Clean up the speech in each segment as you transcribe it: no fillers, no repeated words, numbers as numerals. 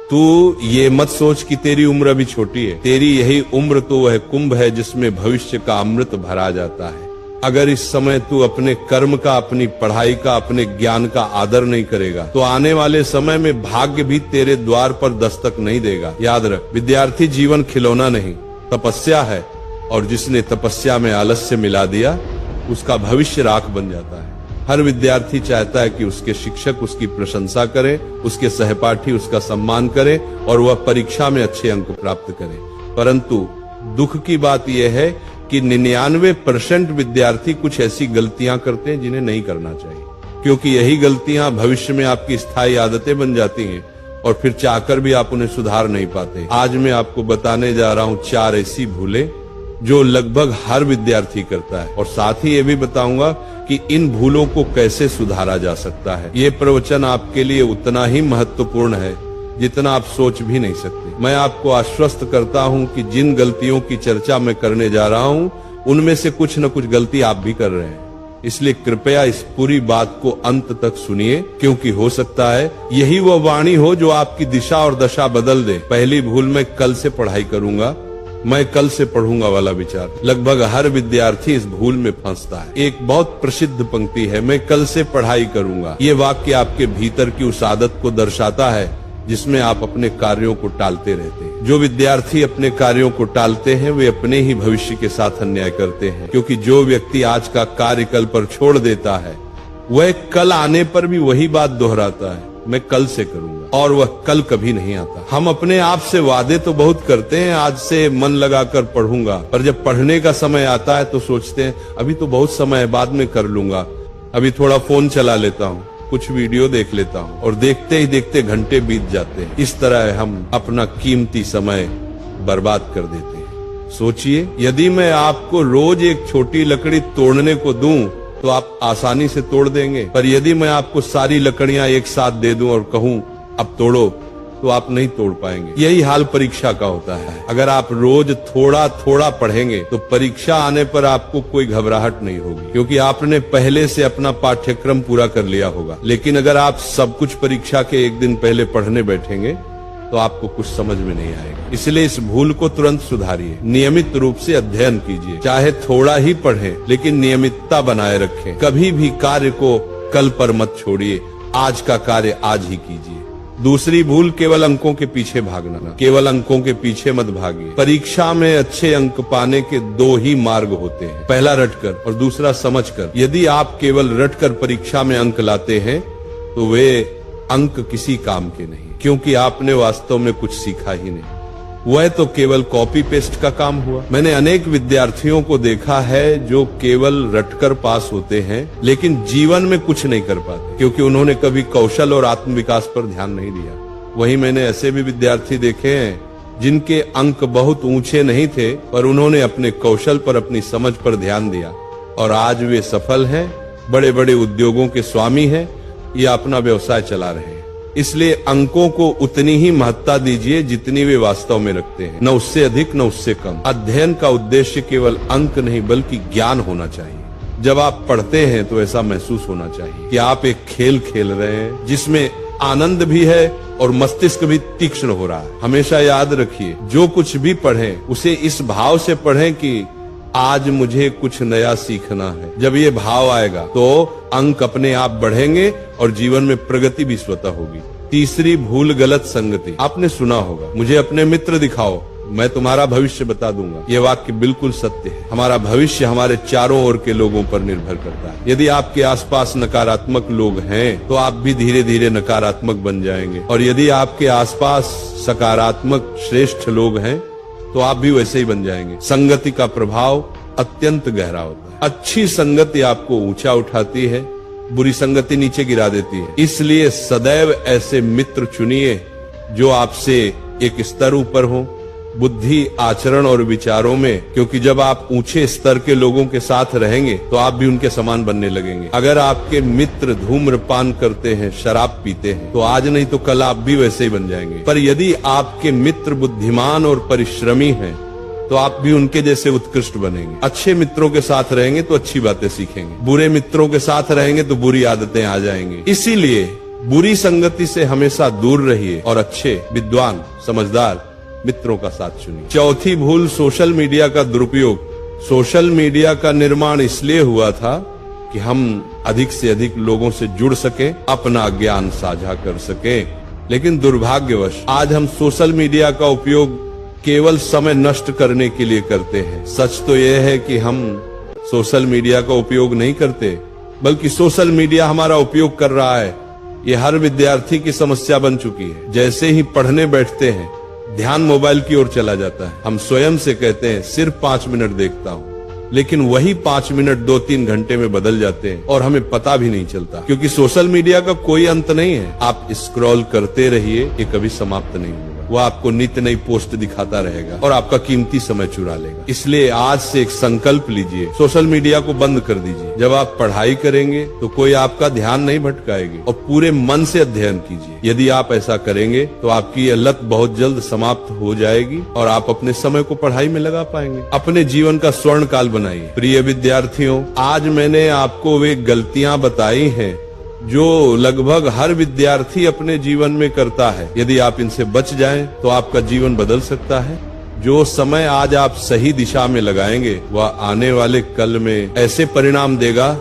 तू ये मत सोच कि तेरी उम्र अभी छोटी है। तेरी यही उम्र तो वह कुंभ है जिसमें भविष्य का अमृत भरा जाता है। अगर इस समय तू अपने कर्म का, अपनी पढ़ाई का, अपने ज्ञान का आदर नहीं करेगा तो आने वाले समय में भाग्य भी तेरे द्वार पर दस्तक नहीं देगा। याद रख, विद्यार्थी जीवन खिलौना नहीं, तपस्या है, और जिसने तपस्या में आलस्य मिला दिया उसका भविष्य राख बन जाता है। हर विद्यार्थी चाहता है कि उसके शिक्षक उसकी प्रशंसा करें, उसके सहपाठी उसका सम्मान करें और वह परीक्षा में अच्छे अंक प्राप्त करे। परंतु दुख की बात यह है कि 99% विद्यार्थी कुछ ऐसी गलतियां करते हैं जिन्हें नहीं करना चाहिए, क्योंकि यही गलतियां भविष्य में आपकी स्थायी आदतें बन जाती हैं और फिर चाहकर भी आप उन्हें सुधार नहीं पाते। आज मैं आपको बताने जा रहा हूं 4 ऐसी भूलें जो लगभग हर विद्यार्थी करता है, और साथ ही ये भी बताऊंगा कि इन भूलों को कैसे सुधारा जा सकता है। ये प्रवचन आपके लिए उतना ही महत्वपूर्ण है जितना आप सोच भी नहीं सकते। मैं आपको आश्वस्त करता हूं कि जिन गलतियों की चर्चा मैं करने जा रहा हूं उनमें से कुछ न कुछ गलती आप भी कर रहे हैं। इसलिए कृपया इस पूरी बात को अंत तक सुनिए, क्योंकि हो सकता है यही वह वाणी हो जो आपकी दिशा और दशा बदल दे। पहली भूल, मैं कल से पढ़ाई करूंगा, मैं कल से पढ़ूंगा वाला विचार। लगभग हर विद्यार्थी इस भूल में फंसता है। एक बहुत प्रसिद्ध पंक्ति है, मैं कल से पढ़ाई करूंगा। ये वाक्य आपके भीतर की उस आदत को दर्शाता है जिसमें आप अपने कार्यों को टालते रहते हैं। जो विद्यार्थी अपने कार्यों को टालते हैं वे अपने ही भविष्य के साथ अन्याय करते हैं, क्योंकि जो व्यक्ति आज का कार्य कल पर छोड़ देता है वह कल आने पर भी वही बात दोहराता है, मैं कल से करूंगा, और वह कल कभी नहीं आता। हम अपने आप से वादे तो बहुत करते हैं, आज से मन लगाकर पढ़ूंगा, पर जब पढ़ने का समय आता है तो सोचते हैं अभी तो बहुत समय है, बाद में कर लूंगा, अभी थोड़ा फोन चला लेता हूँ, कुछ वीडियो देख लेता हूँ, और देखते ही देखते घंटे बीत जाते हैं। इस तरह हम अपना कीमती समय बर्बाद कर देते हैं। सोचिए, यदि मैं आपको रोज एक छोटी लकड़ी तोड़ने को दूं तो आप आसानी से तोड़ देंगे, पर यदि मैं आपको सारी लकड़ियां एक साथ दे दूं और कहूं अब तोड़ो तो आप नहीं तोड़ पाएंगे। यही हाल परीक्षा का होता है। अगर आप रोज थोड़ा थोड़ा पढ़ेंगे तो परीक्षा आने पर आपको कोई घबराहट नहीं होगी, क्योंकि आपने पहले से अपना पाठ्यक्रम पूरा कर लिया होगा। लेकिन अगर आप सब कुछ परीक्षा के एक दिन पहले पढ़ने बैठेंगे तो आपको कुछ समझ में नहीं आएगा। इसलिए इस भूल को तुरंत सुधारिए। नियमित रूप से अध्ययन कीजिए, चाहे थोड़ा ही पढ़ें, लेकिन नियमितता बनाए रखें। कभी भी कार्य को कल पर मत छोड़िए, आज का कार्य आज ही कीजिए। दूसरी भूल, केवल अंकों के पीछे भागना। केवल अंकों के पीछे मत भागिए। परीक्षा में अच्छे अंक पाने के 2 ही मार्ग होते हैं, पहला रटकर और दूसरा समझकर। यदि आप केवल रटकर परीक्षा में अंक लाते हैं तो वे अंक किसी काम के नहीं, क्योंकि आपने वास्तव में कुछ सीखा ही नहीं। वह तो केवल कॉपी पेस्ट का काम हुआ। मैंने अनेक विद्यार्थियों को देखा है जो केवल रटकर पास होते हैं लेकिन जीवन में कुछ नहीं कर पाते, क्योंकि उन्होंने कभी कौशल और आत्मविकास पर ध्यान नहीं दिया। वहीं मैंने ऐसे भी विद्यार्थी देखे हैं जिनके अंक बहुत ऊंचे नहीं थे, पर उन्होंने अपने कौशल पर, अपनी समझ पर ध्यान दिया और आज वे सफल हैं, बड़े बड़े उद्योगों के स्वामी हैं या अपना व्यवसाय चला रहे हैं। इसलिए अंकों को उतनी ही महत्ता दीजिए जितनी वे वास्तव में रखते हैं, न उससे अधिक न उससे कम। अध्ययन का उद्देश्य केवल अंक नहीं बल्कि ज्ञान होना चाहिए। जब आप पढ़ते हैं तो ऐसा महसूस होना चाहिए कि आप एक खेल खेल रहे हैं जिसमें आनंद भी है और मस्तिष्क भी तीक्ष्ण हो रहा है। हमेशा याद रखिए, जो कुछ भी पढ़ें उसे इस भाव से पढ़ें कि आज मुझे कुछ नया सीखना है। जब ये भाव आएगा तो अंक अपने आप बढ़ेंगे और जीवन में प्रगति भी स्वतः होगी। तीसरी भूल, गलत संगति। आपने सुना होगा, मुझे अपने मित्र दिखाओ, मैं तुम्हारा भविष्य बता दूंगा। ये वाक्य बिल्कुल सत्य है। हमारा भविष्य हमारे चारों ओर के लोगों पर निर्भर करता है। यदि आपके आसपास नकारात्मक लोग हैं तो आप भी धीरे धीरे नकारात्मक बन जाएंगे, और यदि आपके आसपास सकारात्मक श्रेष्ठ लोग हैं तो आप भी वैसे ही बन जाएंगे। संगति का प्रभाव अत्यंत गहरा होता है। अच्छी संगति आपको ऊंचा उठाती है, बुरी संगति नीचे गिरा देती है। इसलिए सदैव ऐसे मित्र चुनिए जो आपसे एक स्तर ऊपर हो, बुद्धि, आचरण और विचारों में, क्योंकि जब आप ऊंचे स्तर के लोगों के साथ रहेंगे तो आप भी उनके समान बनने लगेंगे। अगर आपके मित्र धूम्रपान करते हैं, शराब पीते हैं, तो आज नहीं तो कल आप भी वैसे ही बन जाएंगे। पर यदि आपके मित्र बुद्धिमान और परिश्रमी हैं तो आप भी उनके जैसे उत्कृष्ट बनेंगे। अच्छे मित्रों के साथ रहेंगे तो अच्छी बातें सीखेंगे, बुरे मित्रों के साथ रहेंगे तो बुरी आदतें आ जाएंगी। इसीलिए बुरी संगति से हमेशा दूर रहिए और अच्छे, विद्वान, समझदार मित्रों का साथ चुनिए। चौथी भूल, सोशल मीडिया का दुरुपयोग। सोशल मीडिया का निर्माण इसलिए हुआ था कि हम अधिक से अधिक लोगों से जुड़ सकें, अपना ज्ञान साझा कर सकें। लेकिन दुर्भाग्यवश आज हम सोशल मीडिया का उपयोग केवल समय नष्ट करने के लिए करते हैं। सच तो यह है कि हम सोशल मीडिया का उपयोग नहीं करते, बल्कि सोशल मीडिया हमारा उपयोग कर रहा है। ये हर विद्यार्थी की समस्या बन चुकी है। जैसे ही पढ़ने बैठते हैं, ध्यान मोबाइल की ओर चला जाता है। हम स्वयं से कहते हैं सिर्फ 5 मिनट देखता हूँ, लेकिन वही 5 मिनट 2-3 घंटे में बदल जाते हैं और हमें पता भी नहीं चलता, क्योंकि सोशल मीडिया का कोई अंत नहीं है। आप स्क्रॉल करते रहिए, ये कभी समाप्त नहीं होगा। वो आपको नित्य नई पोस्ट दिखाता रहेगा और आपका कीमती समय चुरा लेगा। इसलिए आज से एक संकल्प लीजिए, सोशल मीडिया को बंद कर दीजिए। जब आप पढ़ाई करेंगे तो कोई आपका ध्यान नहीं भटकाएगी और पूरे मन से अध्ययन कीजिए। यदि आप ऐसा करेंगे तो आपकी यह लत बहुत जल्द समाप्त हो जाएगी और आप अपने समय को पढ़ाई में लगा पाएंगे। अपने जीवन का स्वर्ण काल बनाइए। प्रिय विद्यार्थियों, आज मैंने आपको वे गलतियां बताई हैं जो लगभग हर विद्यार्थी अपने जीवन में करता है। यदि आप इनसे बच जाएं तो आपका जीवन बदल सकता है। जो समय आज आप सही दिशा में लगाएंगे, वह आने वाले कल में ऐसे परिणाम देगा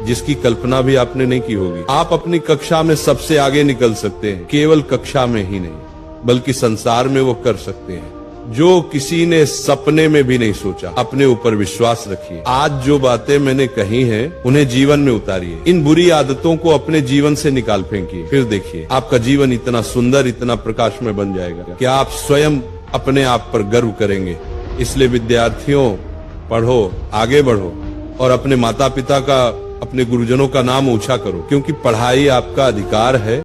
जिसकी कल्पना भी आपने नहीं की होगी। आप अपनी कक्षा में सबसे आगे निकल सकते हैं, केवल कक्षा में ही नहीं बल्कि संसार में वो कर सकते हैं जो किसी ने सपने में भी नहीं सोचा। अपने ऊपर विश्वास रखिए। आज जो बातें मैंने कही हैं, उन्हें जीवन में उतारिए। इन बुरी आदतों को अपने जीवन से निकाल फेंकिए। फिर देखिए आपका जीवन इतना सुंदर, इतना प्रकाशमय बन जाएगा कि आप स्वयं अपने आप पर गर्व करेंगे। इसलिए विद्यार्थियों, पढ़ो, आगे बढ़ो और अपने माता पिता का, अपने गुरुजनों का नाम ऊंचा करो, क्योंकि पढ़ाई आपका अधिकार है।